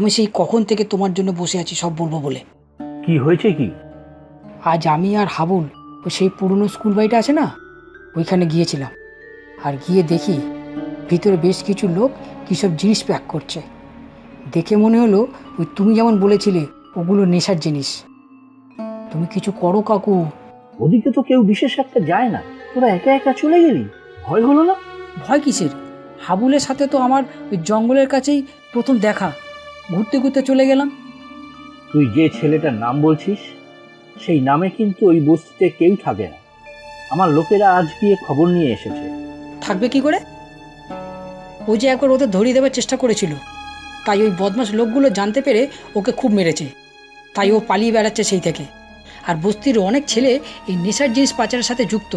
আমি সেই কখন থেকে তোমার জন্য বসে আছি সব বলবো বলে। কি হয়েছে কি? আজ আমি আর হাবুল ওই সেই পুরনো স্কুল বাড়িটা আছে না, ওইখানে গিয়েছিলাম। আর গিয়ে দেখি ভিতরে বেশ কিছু লোক কী সব জিনিস প্যাক করছে। দেখে মনে হলো ওই তুমি যেমন বলেছিলে ওগুলো নেশার জিনিস। তুমি কিছু করো কাকু। ওদিকে তো কেউ বিশেষ একটা যায় না, তোরা একা একা চলে গেলি, ভয় হলো না? ভয় কিসের? হাবুলের সাথে তো আমার ওই জঙ্গলের কাছেই প্রথম দেখা, ঘুরতে ঘুরতে চলে গেলাম। তুই যে ছেলেটার নাম বলছিস সেই নামে কিন্তু ওই বস্তিতে কেউ থাকে না। আমার লোকেরা আজ গিয়ে খবর নিয়ে এসেছে। থাকবে কি করে? ওই যে একবার ওদের ধরিয়ে দেওয়ার চেষ্টা করেছিল, তাই ওই বদমাশ লোকগুলো জানতে পেরে ওকে খুব মেরেছে, তাই ও পালিয়ে বেড়াচ্ছে সেই থেকে। আর বস্তির অনেক ছেলে এই নেশার জিনিস পাচারের সাথে যুক্ত।